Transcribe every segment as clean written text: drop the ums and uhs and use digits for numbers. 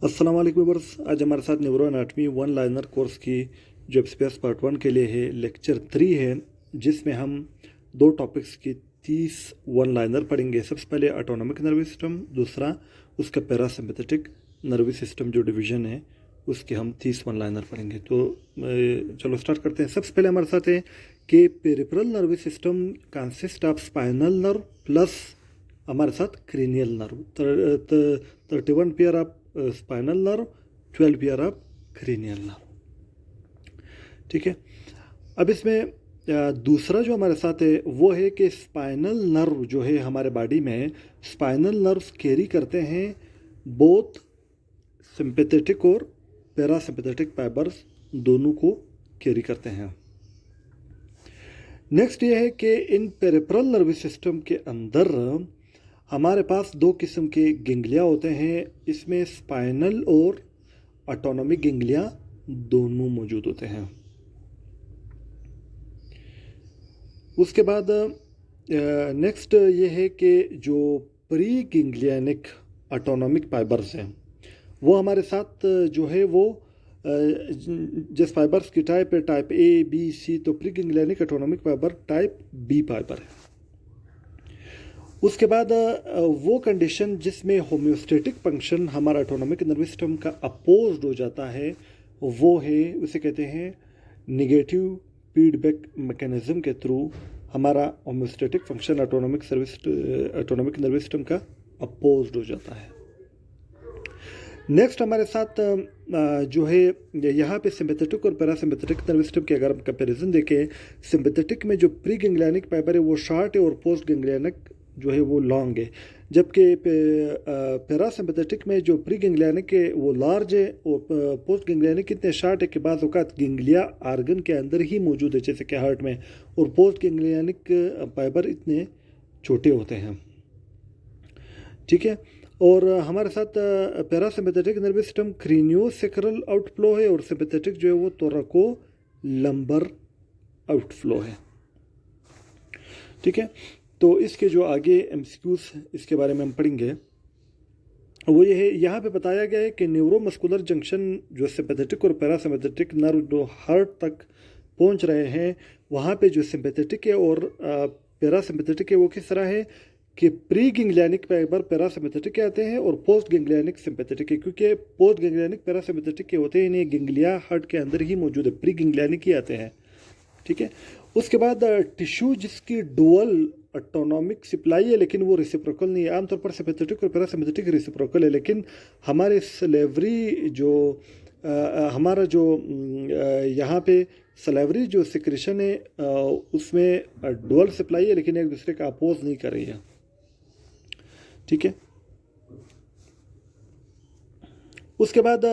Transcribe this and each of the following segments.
अस्सलाम वालेकुम व्यूअर्स। आज हमारे साथ neuro anatomy one liner course की जो एफपीएस पार्ट 1 के लिए है लेक्चर 3 है, जिसमें हम दो टॉपिक्स की 30 वन लाइनर पढ़ेंगे। सबसे पहले ऑटोनॉमिक नर्वस सिस्टम, दूसरा उसका पैरासिम्पैथेटिक नर्वस सिस्टम जो डिवीजन है उसके हम 30 वन लाइनर पढ़ेंगे। तो चलो स्टार्ट करते हैं। सबसे पहले हमारे साथ है कि peripheral nervous system consist of spinal nerve plus हमारे साथ cranial nerve. 31 pair of spinal nerve, 12 pair of cranial nerve. ठीक है, अब इसमें दूसरा जो हमारे साथ है वो है कि स्पाइनल नर्व जो है हमारे बॉडी में, स्पाइनल नर्व्स कैरी करते हैं बोथ सिंपैथेटिक और पैरासिम्पैथेटिक फाइबर्स, दोनों को कैरी करते हैं। नेक्स्ट ये है कि इन पेरिफेरल नर्वस सिस्टम के अंदर हमारे पास दो किस्म के गेंगलिया होते हैं। इसमें स्पाइनल और ऑटोनॉमिक गेंगलिया दोनों मौजूद होते हैं। उसके बाद नेक्स्ट ये है कि जो प्री गेंगलियानिक ऑटोनॉमिक फाइबर्स हैं वो हमारे साथ जो है वो जिस फाइबर्स की टाइप है टाइप ए बी सी, तो preganglionic autonomic fibre type B fibre है। उसके बाद वो कंडीशन जिसमें होम्योस्टेटिक फंक्शन हमारा ऑटोनॉमिक नर्वस सिस्टम का अपोज्ड हो जाता है वो है, उसे कहते हैं निगेटिव फीडबैक मैकेनिज्म के थ्रू हमारा homeostatic function autonomic nervous system का अपोज्ड हो जाता है। नेक्स्ट हमारे साथ जो है यहाँ पे सिंपैथेटिक और पैरासिम्पैथेटिक नर्वस सिस्टम के अगर हम कंपैरिजन देखें, सिंपैथेटिक में जो प्री गेंगलियानिक फाइबर है वो शॉर्ट है और पोस्ट गेंगलियानिक जो है वो लॉन्ग है, जबकि पैरासिम्पैथेटिक में जो प्री गेंगलियानिक है वो लार्ज है और पोस्ट गेंगलियानिक इतने शॉर्ट है कि बाज़ औक़ात गेंगलिया आर्गन के अंदर ही मौजूद है जैसे कि हार्ट में, और पोस्ट गेंगलियानिक फाइबर इतने छोटे होते हैं। ठीक है, और हमारे साथ पैरासिम्पैथेटिक नर्वस सिस्टम क्रेनियोसैक्रल आउटफ्लो है और सिंपैथेटिक जो है वो थोरैको लंबर आउटफ्लो है। ठीक है, तो इसके जो आगे एमसीक्यूज इसके बारे में हम पढ़ेंगे वो ये है, यहाँ पे बताया गया है कि न्यूरोमस्कुलर जंक्शन जो सिंपैथेटिक और पैरासिम्पैथेटिक नर्व जो हार्ट तक पहुँच रहे हैं, वहाँ पे जो सिंपैथेटिक है और पैरासिम्पैथेटिक है वो किस तरह है कि प्री गेंगलियानिक फाइबर पैरासिम्पैथेटिक के आते हैं और पोस्ट गेंगलियानिक सिंपैथेटिक के, क्योंकि पोस्ट गेंगलियानिक पैरासिम्पैथेटिक के होते हैं, इन्हें गेंगलिया हार्ट के अंदर ही मौजूद है, प्री गेंगलियानिक ही आते हैं। ठीक है, उसके बाद टिश्यू जिसकी डुअल ऑटोनॉमिक सप्लाई है लेकिन वो रेसिप्रोकल नहीं है। आमतौर पर सिंपैथेटिक और पैरासिम्पैथेटिक रेसिप्रोकल है, लेकिन हमारे सलेवरी जो हमारा जो यहाँ पे सलेवरी जो सिक्रेशन है उसमें डुअल सप्लाई है लेकिन एक दूसरे का अपोज नहीं कर रही है। ठीक है, उसके बाद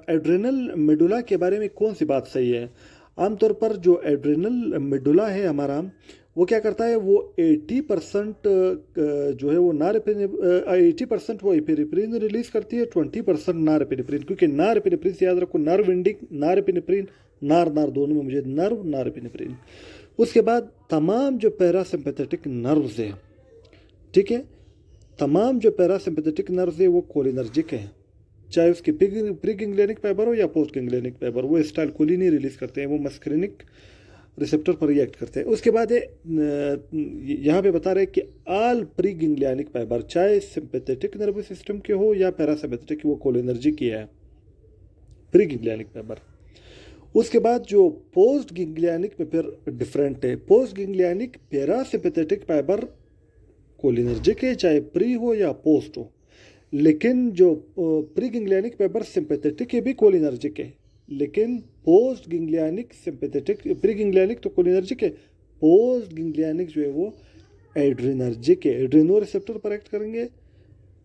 एड्रेनल मेडुला के बारे में कौन सी बात सही है। आमतौर पर जो एड्रेनल मेडुला है हमारा वो क्या करता है, वो 80% जो है वो 80% वो एपिनेफ्रिन रिलीज करती है, 20% नॉरएपिनेफ्रिन, क्योंकि नॉरएपिनेफ्रिन से याद रखो नर्व एंडिंग नॉरएपिनेफ्रिन, नार दोनों में मुझे नर्व नॉरएपिनेफ्रिन। उसके बाद तमाम जो पैरासिम्पैथेटिक नर्व्स है, ठीक है, तमाम जो पैरासिम्पैथेटिक नर्व्स है वो कोलिनर्जिक है, चाहे उसकी प्री गेंगलियानिक फाइबर हो या पोस्ट गेंगलियानिक फाइबर, वो एसिटाइलकोलिन ही रिलीज करते हैं, वो मस्करिनिक रिसेप्टर पर रिएक्ट करते हैं। उसके बाद यहाँ पे बता रहे हैं कि ऑल प्री गेंगलियानिक फाइबर चाहे सिंपैथेटिक नर्वस सिस्टम के हो या पैरासिम्पैथेटिक, वो कोलिनर्जिक ही है, प्री गेंगलियानिक फाइबर। उसके बाद जो पोस्ट गेंगलियानिक में फिर डिफरेंट है, पोस्ट गेंगलियानिक पैरासिम्पैथेटिक फाइबर कोलिनर्जिक है चाहे प्री हो या पोस्ट हो, लेकिन जो प्री गेंगलियानिक फाइबर सिंपैथेटिक है भी कोलिनर्जिक है, लेकिन पोस्ट गेंगलियानिक सिंपैथेटिक, प्री गेंगलियानिक तो कोलिनर्जिक है, पोस्ट गेंगलियानिक जो है वो एड्रेनर्जिक है, एड्रेनो रिसेप्टर पर एक्ट करेंगे,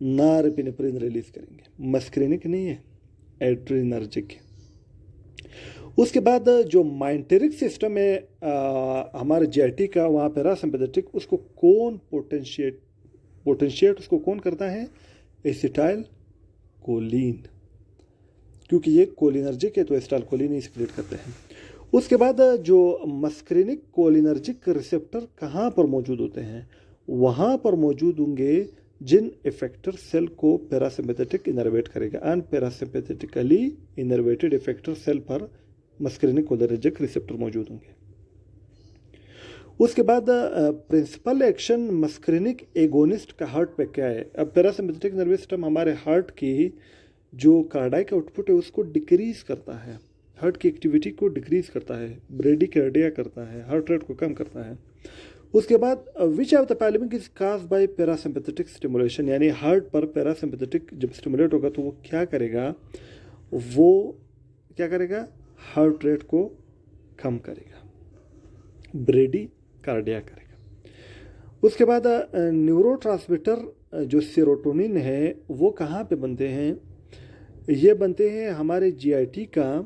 नॉरएपिनेफ्रिन रिलीज करेंगे, मस्करिनिक नहीं है, एड्रेनर्जिक है। उसके बाद जो माइंटेरिक सिस्टम है हमारे जेटी का, वहाँ पैरासिम्पैथेटिक, उसको कौन पोटेंशिएट उसको कौन करता है, एसिटाइल कोलिन, क्योंकि ये कोलिनर्जिक है तो एसिटाइलकोलिन ही सिक्रेट करते हैं। उसके बाद जो मस्करिनिक कोलिनर्जिक रिसेप्टर कहाँ पर मौजूद होते हैं, वहाँ पर मौजूद होंगे जिन इफेक्टर सेल को पैरासिम्पैथेटिक इनर्वेट करेगा। एंड पैरासिम्पैथेटिकली इनर्वेटेड इफेक्टर सेल पर मस्करिनिक कोलिनर्जिक रिसेप्टर मौजूद होंगे। उसके बाद प्रिंसिपल एक्शन मस्करिनिक एगोनिस्ट का हार्ट पे क्या है। अब पैरासिम्पैथेटिक नर्वस सिस्टम हमारे हार्ट की जो कार्डियक आउटपुट है उसको डिक्रीज करता है, हार्ट की एक्टिविटी को डिक्रीज करता है, ब्रेडिकार्डिया करता है, हार्ट रेट को कम करता है। उसके बाद which of the following is cause by parasympathetic stimulation, यानी हार्ट पर पैरासिम्पैथेटिक जब स्टिमुलेट होगा तो वो क्या करेगा, हार्ट रेट को कम करेगा, ब्रेडिकार्डिया करेगा। उसके बाद न्यूरोट्रांसमीटर जो सेरोटोनिन है वो कहाँ पे बनते हैं, ये बनते हैं हमारे जीआईटी का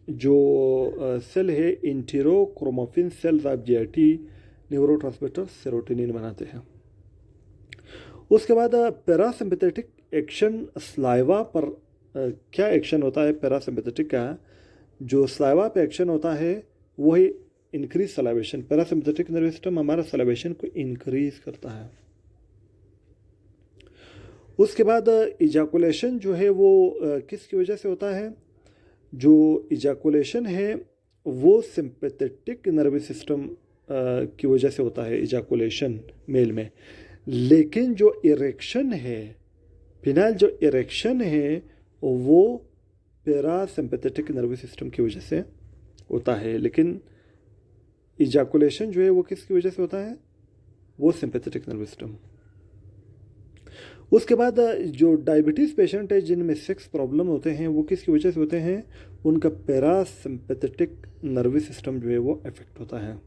जो सेल है, enterochromaffin cells of GIT neurotransmitter serotonin बनाते हैं। उसके बाद पैरासिम्पैथेटिक एक्शन स्लाइवा पर क्या एक्शन होता है पैरासिम्पैथेटिक का, जो स्लाइवा पे एक्शन होता है वही increase salivation. Parasympathetic nervous system हमारा सलाइवेशन को इंक्रीज करता है। उसके बाद इजाकुलेशन जो है वो किसकी वजह से होता है, जो इजाकुलेशन है वो सिंपैथेटिक नर्वस सिस्टम की वजह से होता है इजाकुलेशन मेल में। लेकिन जो इरेक्शन है, फिनाइल जो इरेक्शन है वो पैरासिम्पैथेटिक नर्वस सिस्टम की वजह से होता है। लेकिन इजाकुलेशन जो है वो किसकी वजह से होता है, वो सिंपैथेटिक नर्वस सिस्टम। उसके बाद जो डायबिटीज़ पेशेंट है जिनमें सेक्स प्रॉब्लम होते हैं वो किसकी वजह से होते हैं, उनका पैरासिम्पैथेटिक नर्वस सिस्टम जो है वो अफेक्ट होता है।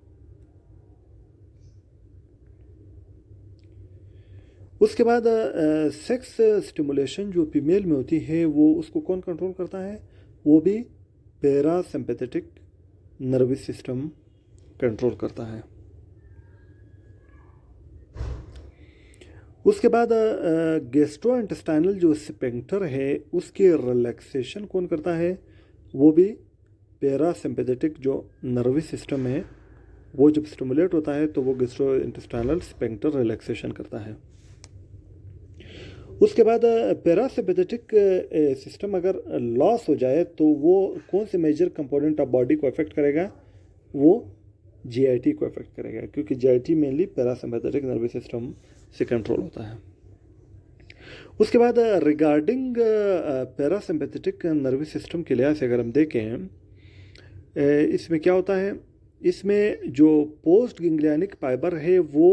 उसके बाद सेक्स स्टिमुलेशन जो फीमेल में होती है वो उसको कौन कंट्रोल करता है, वो भी पैरासिम्पैथेटिक नर्वस सिस्टम कंट्रोल करता है। उसके बाद गैस्ट्रोइंटेस्टाइनल जो स्फिंक्टर है उसके रिलैक्सेशन कौन करता है, वो भी पैरासिम्पैथेटिक जो नर्वस सिस्टम है वो जब स्टिमुलेट होता है तो वो गैस्ट्रोइंटेस्टाइनल स्फिंक्टर रिलैक्सेशन करता है। उसके बाद पैरासिम्पैथेटिक सिस्टम अगर लॉस हो जाए तो वो कौन से मेजर कंपोनेंट ऑफ बॉडी को अफेक्ट करेगा, वो जीआईटी को अफेक्ट करेगा, क्योंकि GIT mainly parasympathetic nervous system से कंट्रोल होता है। उसके बाद रिगार्डिंग पैरासिम्पैथेटिक नर्वस सिस्टम के लिहाज से अगर हम देखें, इसमें क्या होता है, इसमें जो पोस्ट गैंग्लियनिक फाइबर है वो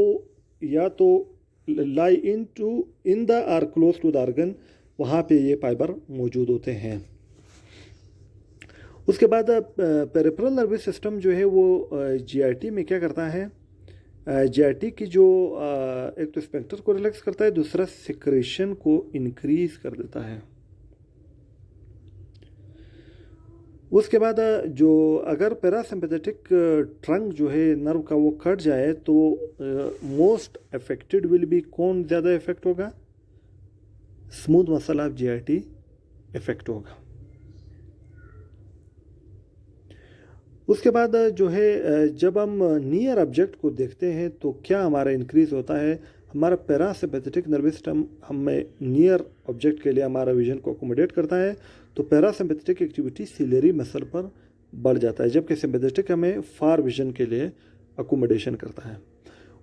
या तो lie in the or close to the organ, वहाँ पे ये फाइबर मौजूद होते हैं। उसके बाद पेरिफेरल नर्वस सिस्टम जो है वो जीआईटी में क्या करता है, जीआईटी की जो एक तो स्पेक्टर को रिलैक्स करता है, दूसरा सिक्रेशन को इंक्रीज कर देता है। उसके बाद जो अगर पैरासिम्पैथेटिक ट्रंक जो है नर्व का वो कट जाए तो मोस्ट अफेक्टेड विल बी कौन ज़्यादा इफेक्ट होगा, smooth muscle of GIT effect होगा। उसके बाद जो है जब हम नियर ऑब्जेक्ट को देखते हैं तो क्या हमारा इंक्रीज होता है, हमारा पैरासिम्पैथेटिक नर्वस सिस्टम हमें नियर ऑब्जेक्ट के लिए हमारा विजन को अकोमोडेट करता है, तो पैरासिम्पैथेटिक एक्टिविटी सिलेरी मसल पर बढ़ जाता है, जबकि सिम्पैथेटिक हमें फार विजन के लिए अकोमोडेशन करता है।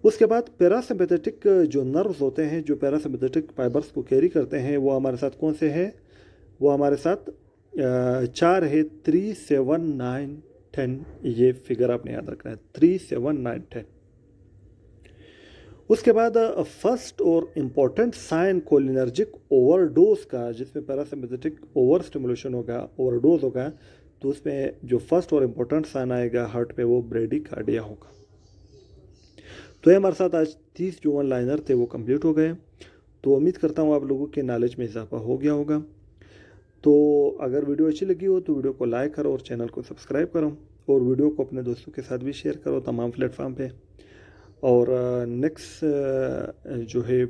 उसके बाद पैरासिम्पैथेटिक जो नर्व्स होते हैं जो पैरासिम्पैथेटिक फाइबर्स को कैरी करते हैं वो हमारे साथ कौन से हैं, वो हमारे साथ 4 है, 3, 7, 9, 10। ये फिगर आपने याद रखना है, 3, 7, 9, 10। उसके बाद फर्स्ट और इम्पोर्टेंट साइन कोलिनर्जिक ओवरडोज का, जिसमें पैरासिम्पैथेटिक ओवर स्टिमुलेशन होगा, ओवरडोज होगा, तो उसमें जो फर्स्ट और इम्पोर्टेंट साइन आएगा हार्ट पे वो ब्रेडिकार्डिया होगा। तो ये हमारे साथ आज 30 जो वन लाइनर थे वो कंप्लीट हो गए। तो उम्मीद करता हूँ आप लोगों के नॉलेज में इजाफा हो गया होगा। तो अगर वीडियो अच्छी लगी हो तो वीडियो को लाइक करो और चैनल को सब्सक्राइब करो, और वीडियो को अपने दोस्तों के साथ भी शेयर करो तमाम प्लेटफॉर्म पे। और नेक्स्ट जो है वीडियो